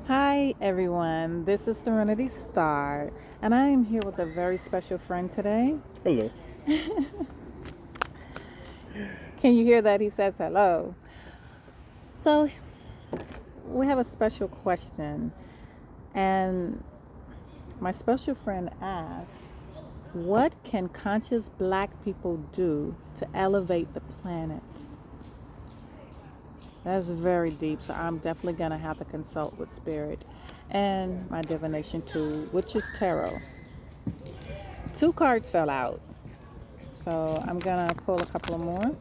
Hi everyone, this is Serenity Star, and I am here with a very special friend today. Hello. Can you hear that? He says hello. So, we have a special question, and my special friend asks, what can conscious black people do to elevate the planet? That's very deep, so I'm definitely going to have to consult with Spirit and my divination tool, which is tarot. Two cards fell out. So I'm going to pull a couple of more.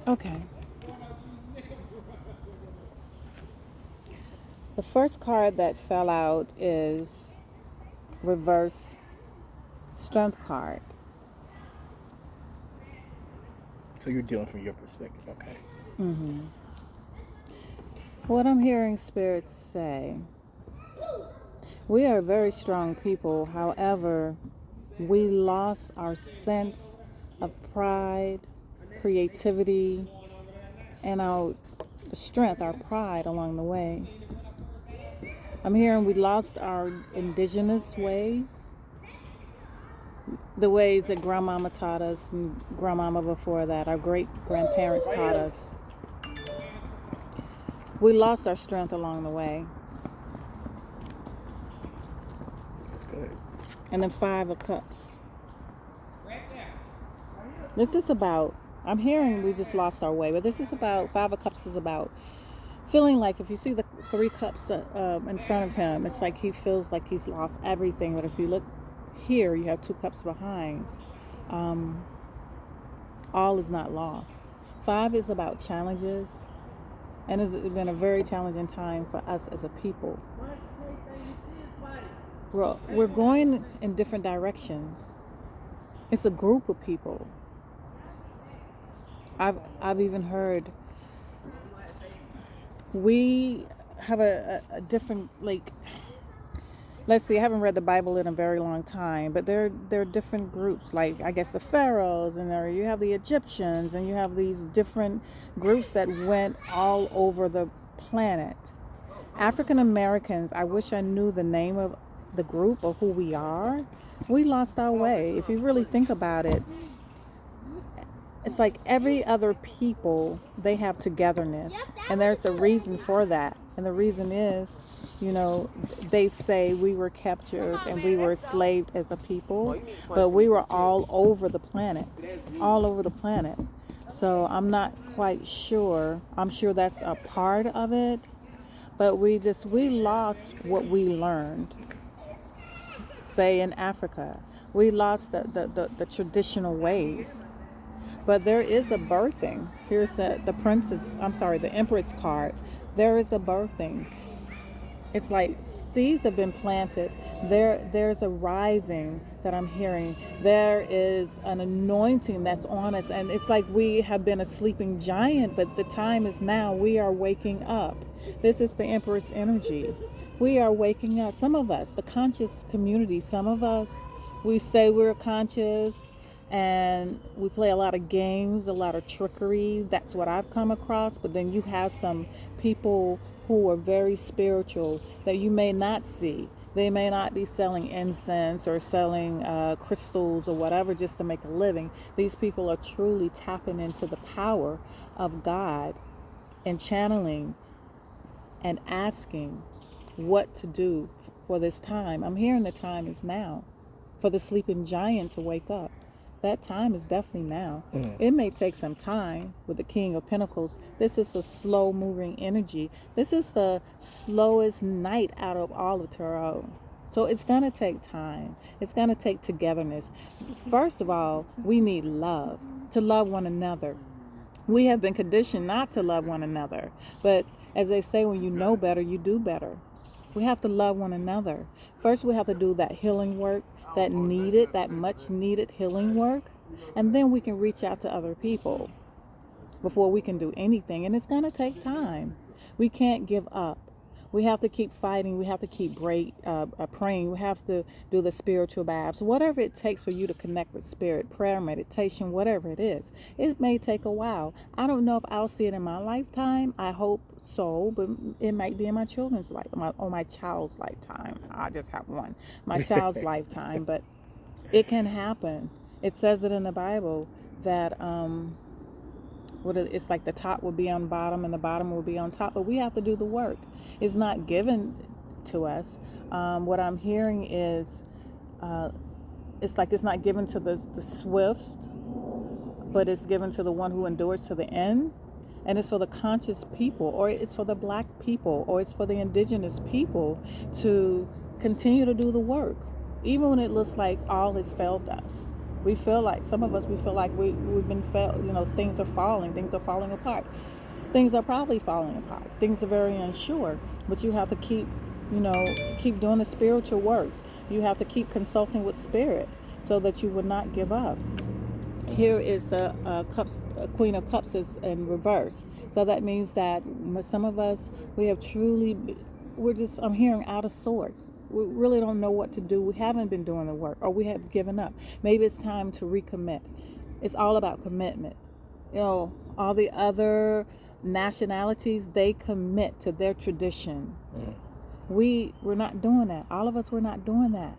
Okay. The first card that fell out is reverse strength card. So you're dealing from your perspective, okay? What I'm hearing spirits say, we are very strong people. However, we lost our sense of pride, creativity, and our strength, our pride along the way. I'm hearing we lost our indigenous ways, the ways that grandmama taught us and grandmama before that, our great grandparents taught us. We lost our strength along the way. That's good. And then Five of Cups. This is about, I'm hearing we just lost our way, but this is about, Five of Cups is about feeling like if you see the three cups in front of him, it's like he feels like he's lost everything. But if you look here, you have two cups behind. All is not lost. Five is about challenges, and it's been a very challenging time for us as a people. We're going in different directions. It's a group of people. I've even heard we have a different, like, let's see, I haven't read the Bible in a very long time, but there are different groups, like I guess the pharaohs, and there you have the Egyptians, and you have these different groups that went all over the planet. African Americans, I wish I knew the name of the group or who we are. We lost our way. If you really think about it, it's like every other people, they have togetherness, and there's a reason for that. And the reason is, they say we were captured and we were enslaved as a people, but we were all over the planet, all over the planet. So I'm not quite sure. I'm sure that's a part of it, but we lost what we learned. Say in Africa, we lost the traditional ways. But there is a birthing. Here's the Empress card. There is a birthing. It's like seeds have been planted. There's a rising that I'm hearing. There is an anointing that's on us. And it's like we have been a sleeping giant, but the time is now. We are waking up. This is the Empress energy. We are waking up. Some of us, the conscious community, some of us, we say we're conscious, and we play a lot of games, a lot of trickery. That's what I've come across. But then you have some people who are very spiritual that you may not see. They may not be selling incense or selling crystals or whatever just to make a living. These people are truly tapping into the power of God and channeling and asking what to do for this time. I'm hearing the time is now. for the sleeping giant to wake up. That time is definitely now. It may take some time with the King of Pentacles. This is a slow moving energy. This is the slowest night out of all of tarot. So it's going to take time. It's going to take togetherness. First of all, we need love, to love one another. We have been conditioned not to love one another. But as they say, when you know better, you do better. We have to love one another. First, we have to do that healing work, that much needed healing work. And then we can reach out to other people before we can do anything. And it's going to take time. We can't give up. We have to keep fighting. We have to keep praying. We have to do the spiritual baths. Whatever it takes for you to connect with spirit, prayer, meditation, whatever it is. It may take a while. I don't know if I'll see it in my lifetime. I hope so, but it might be in my children's life, or my child's lifetime. I just have one. My child's lifetime, but it can happen. It says it in the Bible that it's like the top will be on bottom and the bottom will be on top, but we have to do the work. It's not given to us. What I'm hearing is it's like it's not given to the swift, but it's given to the one who endures to the end. And it's for the conscious people, or it's for the black people, or it's for the indigenous people to continue to do the work, even when it looks like all has failed us. We feel like, some of us, we feel like we've been failed, things are falling apart. Things are probably falling apart. Things are very unsure, but you have to keep doing the spiritual work. You have to keep consulting with spirit so that you will not give up. Here is the Queen of Cups is in reverse. So that means that some of us, I'm hearing out of sorts. We really don't know what to do. We haven't been doing the work, or we have given up. Maybe it's time to recommit. It's all about commitment. All the other nationalities, they commit to their tradition. We're not doing that. All of us, we're not doing that.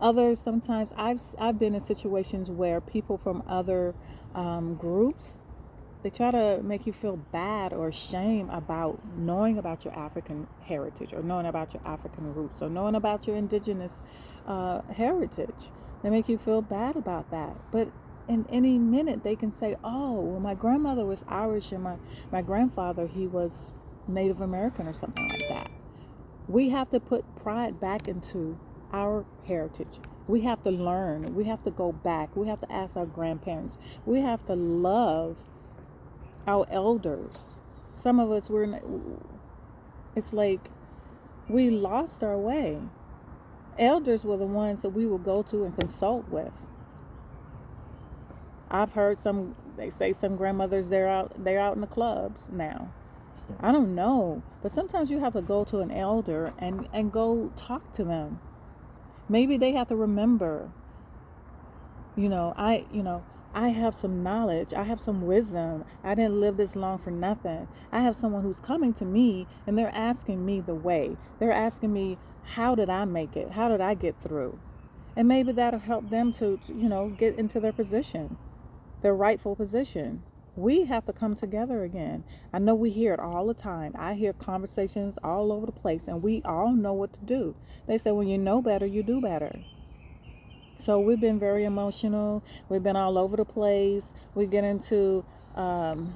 Others, sometimes I've been in situations where people from other groups, they try to make you feel bad or shame about knowing about your African heritage, or knowing about your African roots, or knowing about your indigenous heritage. They make you feel bad about that. But in any minute they can say, oh, well, my grandmother was Irish and my grandfather, he was Native American or something like that. We have to put pride back into our heritage. We have to learn. We have to go back. We have to ask our grandparents. We have to love our elders. Some of us, it's like we lost our way. Elders were the ones that we would go to and consult with. I've heard they say some grandmothers, they're out in the clubs now. I don't know, but sometimes you have to go to an elder and go talk to them. Maybe they have to remember, I have some knowledge. I have some wisdom. I didn't live this long for nothing. I have someone who's coming to me and they're asking me the way. They're asking me, how did I make it? How did I get through? And maybe that'll help them to get into their position, their rightful position. We have to come together again. I know we hear it all the time. I hear conversations all over the place, and we all know what to do. They say, when you know better, you do better. So we've been very emotional. We've been all over the place. We get into, the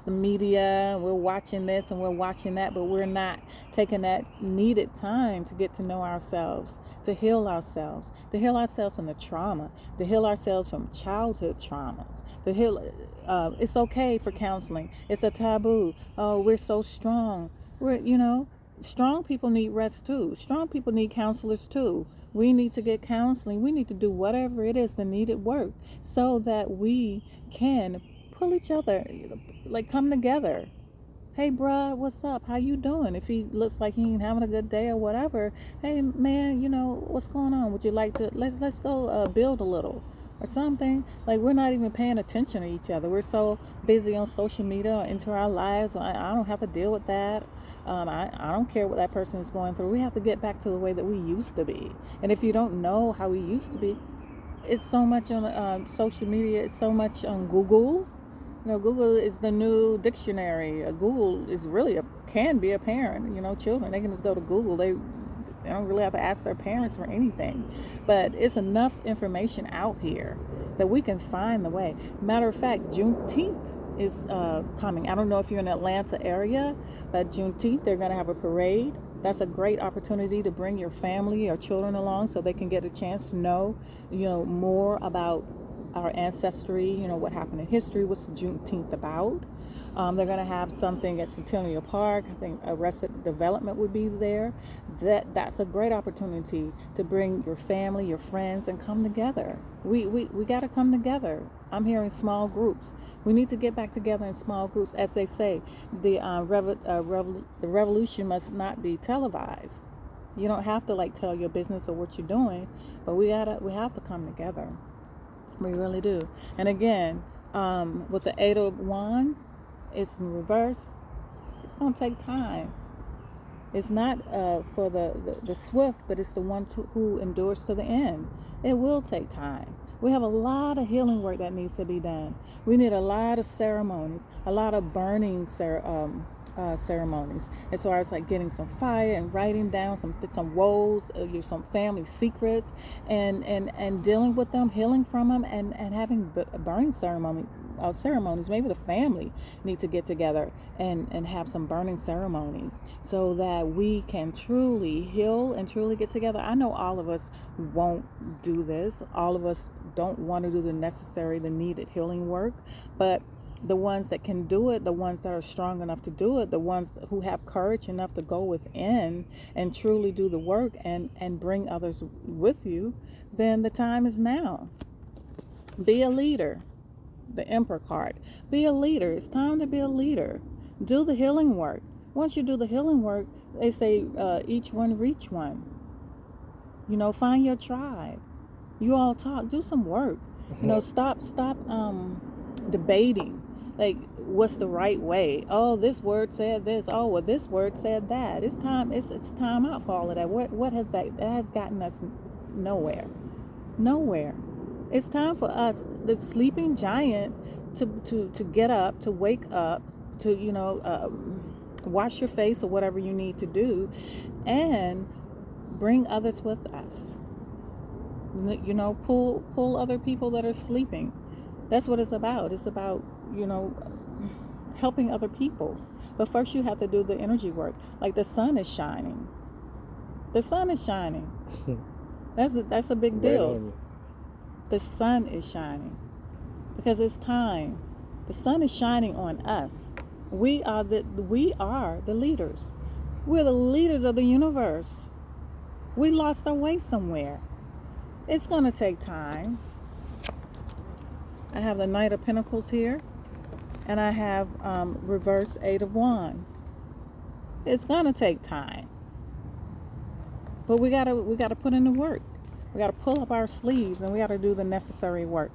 media. We're watching this and we're watching that, but we're not taking that needed time to get to know ourselves, to heal ourselves from the trauma, to heal ourselves from childhood traumas, to heal. It's okay for counseling. It's a taboo. Oh, we're so strong. Strong people need rest too. Strong people need counselors too. We need to get counseling. We need to do whatever it is, the needed work, so that we can pull each other, come together. Hey, bruh, what's up? How you doing? If he looks like he ain't having a good day or whatever, hey, man, what's going on? Would you like to, let's go build a little or something? We're not even paying attention to each other. We're so busy on social media or into our lives. I don't have to deal with that. I don't care what that person is going through. We have to get back to the way that we used to be. And if you don't know how we used to be, it's so much on social media. It's so much on Google. Google is the new dictionary. Google is really can be a parent. Children, they can just go to Google. They don't really have to ask their parents for anything. But it's enough information out here that we can find the way. Matter of fact, Juneteenth is coming. I don't know if you're in the Atlanta area, but Juneteenth, they're going to have a parade. That's a great opportunity to bring your family or children along so they can get a chance to know, more about our ancestry, what happened in history, what's Juneteenth about. They're going to have something at Centennial Park. I think Arrested Development would be there. That's a great opportunity to bring your family, your friends, and come together. We got to come together. I'm hearing small groups. We need to get back together in small groups. As they say, the revolution must not be televised. You don't have to tell your business or what you're doing, but we have to come together. We really do. And again, with the Eight of Wands, it's in reverse. It's going to take time. It's not for the swift, but it's the one who endures to the end. It will take time. We have a lot of healing work that needs to be done. We need a lot of ceremonies, a lot of burning ceremonies, as far as getting some fire and writing down some woes, some family secrets, and dealing with them, healing from them, and having burning ceremonies. Maybe the family needs to get together and have some burning ceremonies so that we can truly heal and truly get together. I know all of us won't do this. All of us don't want to do the needed healing work, but the ones that can do it, the ones that are strong enough to do it, the ones who have courage enough to go within and truly do the work and bring others with you, then the time is now. Be a leader. The Emperor card. Be a leader. It's time to be a leader. Do the healing work. Once you do the healing work, they say each one reach one. Find your tribe. You all talk. Do some work. Stop debating. What's the right way? Oh, this word said this. Oh, well, this word said that. It's time. It's time out for all of that. What has that has gotten us nowhere? Nowhere. It's time for us, the sleeping giant, to get up, to wake up, to wash your face or whatever you need to do, and bring others with us. Pull other people that are sleeping. That's what it's about. It's about helping other people. But first, you have to do the energy work. The sun is shining. The sun is shining. That's a big deal. The sun is shining because it's time. The sun is shining on us. We are the leaders. We're the leaders of the universe. We lost our way somewhere. It's going to take time. I have the Knight of Pentacles here, and I have reverse Eight of Wands. It's going to take time, but we gotta put in the work. We got to pull up our sleeves, and we got to do the necessary work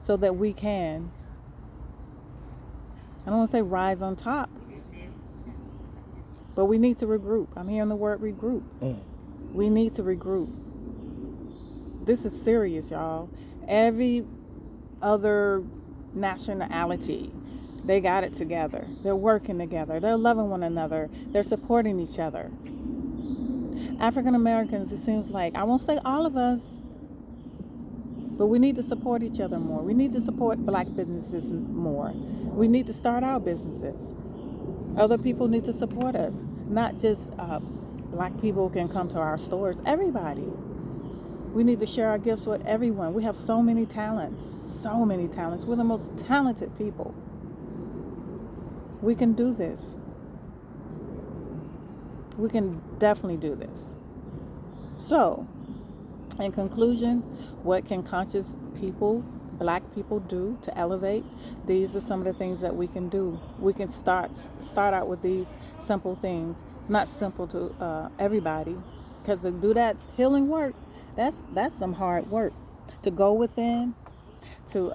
so that we can, I don't want to say rise on top, but we need to regroup. I'm hearing the word regroup. We need to regroup. This is serious, y'all. Every other nationality, they got it together. They're working together. They're loving one another. They're supporting each other. African Americans, it seems like, I won't say all of us, but we need to support each other more. We need to support black businesses more. We need to start our businesses. Other people need to support us. Not just black people can come to our stores. Everybody. We need to share our gifts with everyone. We have so many talents. So many talents. We're the most talented people. We can do this. We can definitely do this. So, in conclusion, what can conscious people, black people, do to elevate? These are some of the things that we can do. We can start out with these simple things. It's not simple to everybody, because to do that healing work, that's some hard work. To go within, to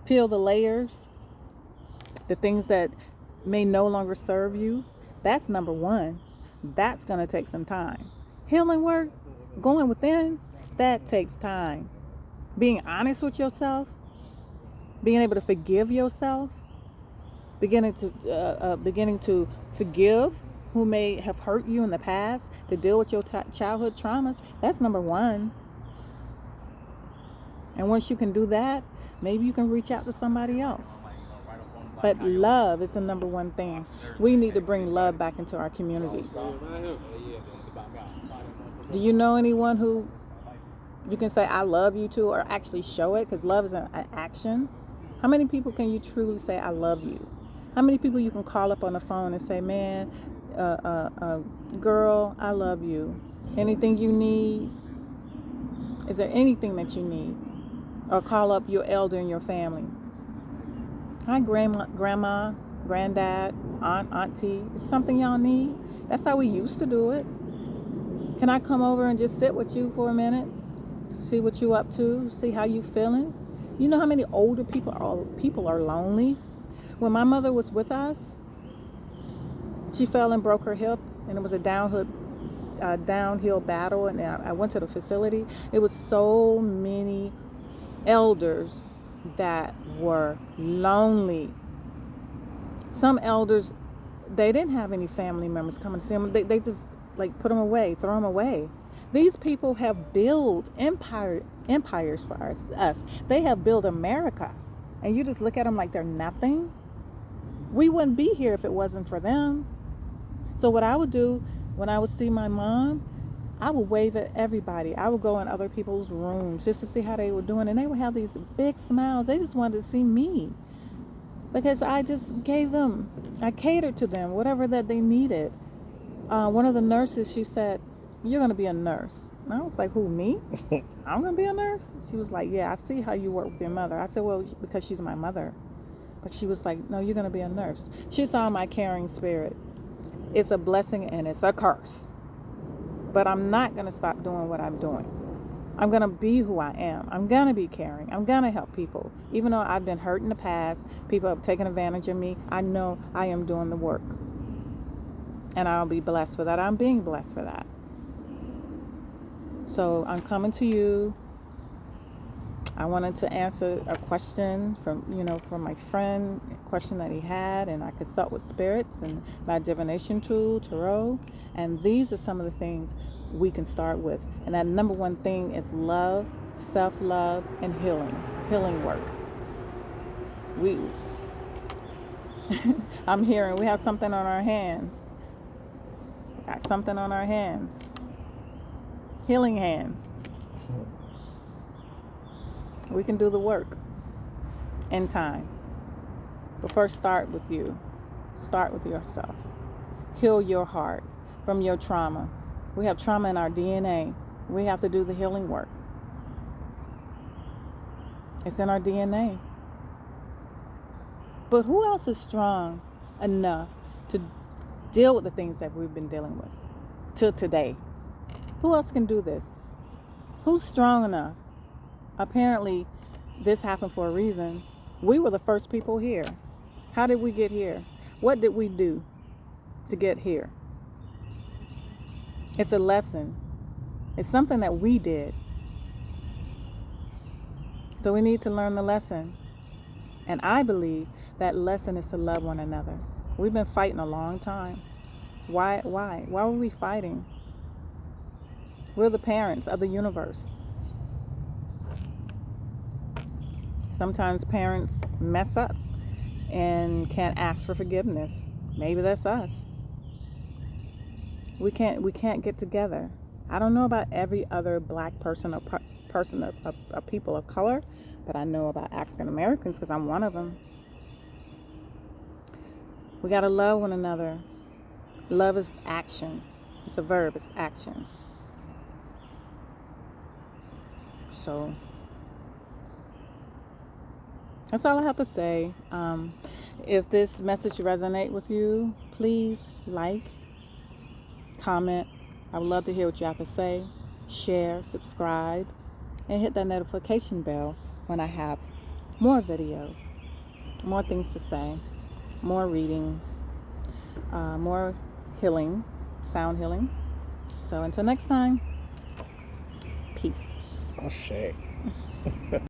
peel the layers, the things that may no longer serve you. That's number one. That's going to take some time. Healing work, going within, that takes time. Being honest with yourself, being able to forgive yourself, beginning to forgive who may have hurt you in the past, to deal with your childhood traumas. That's number one. And once you can do that, maybe you can reach out to somebody else. But love is the number one thing. We need to bring love back into our communities. Do you know anyone who you can say I love you to, or actually show it? Because love is an action. How many people can you truly say I love you? How many people you can call up on the phone and say, man, girl, I love you. Anything you need? Is there anything that you need? Or call up your elder in your family. Hi, grandma, granddad, auntie. Is something y'all need? That's how we used to do it. Can I come over and just sit with you for a minute? See what you up to? See how you feeling? You know how many older people are lonely? When my mother was with us, she fell and broke her hip, and it was a downhill battle, and I went to the facility. It was so many elders that were lonely. Some elders, they didn't have any family members coming to see them. They just like put them away, throw them away. These people have built empires for us. They have built America, and you just look at them like they're nothing. We wouldn't be here if it wasn't for them. So what I would do when I would see my mom, I would wave at everybody. I would go in other people's rooms just to see how they were doing, and they would have these big smiles. They just wanted to see me because I just I catered to them, whatever that they needed. One of the nurses, she said, "You're going to be a nurse." And I was like, "Who, me? I'm going to be a nurse?" She was like, "Yeah, I see how you work with your mother." I said, "Well, because she's my mother." But she was like, "No, you're going to be a nurse." She saw my caring spirit. It's a blessing and it's a curse. But I'm not going to stop doing what I'm doing. I'm going to be who I am. I'm going to be caring. I'm going to help people. Even though I've been hurt in the past, people have taken advantage of me, I know I am doing the work. And I'll be blessed for that. I'm being blessed for that. So I'm coming to you. I wanted to answer a question from my friend, a question that he had, and I consult with spirits and my divination tool, tarot. And these are some of the things we can start with. And that number one thing is love, self-love, and healing work. I'm hearing we have something on our hands. We got something on our hands. Healing hands. We can do the work in time. But first, start with you. Start with yourself. Heal your heart from your trauma. We have trauma in our DNA. We have to do the healing work. It's in our DNA. But who else is strong enough to deal with the things that we've been dealing with till today? Who else can do this? Who's strong enough? Apparently, this happened for a reason. We were the first people here. How did we get here? What did we do to get here? It's a lesson. It's something that we did. So we need to learn the lesson. And I believe that lesson is to love one another. We've been fighting a long time. Why? Why were we fighting? We're the parents of the universe. Sometimes parents mess up and can't ask for forgiveness. Maybe that's us. We can't get together. I don't know about every other black person or person of people of color, but I know about African Americans because I'm one of them. We got to love one another. Love is action. It's a verb. It's action. So that's all I have to say. If this message resonates with you, please like, comment. I would love to hear what you have to say. Share, subscribe, and hit that notification bell when I have more videos, more things to say, more readings, more healing, sound healing. So until next time, peace. Ashe.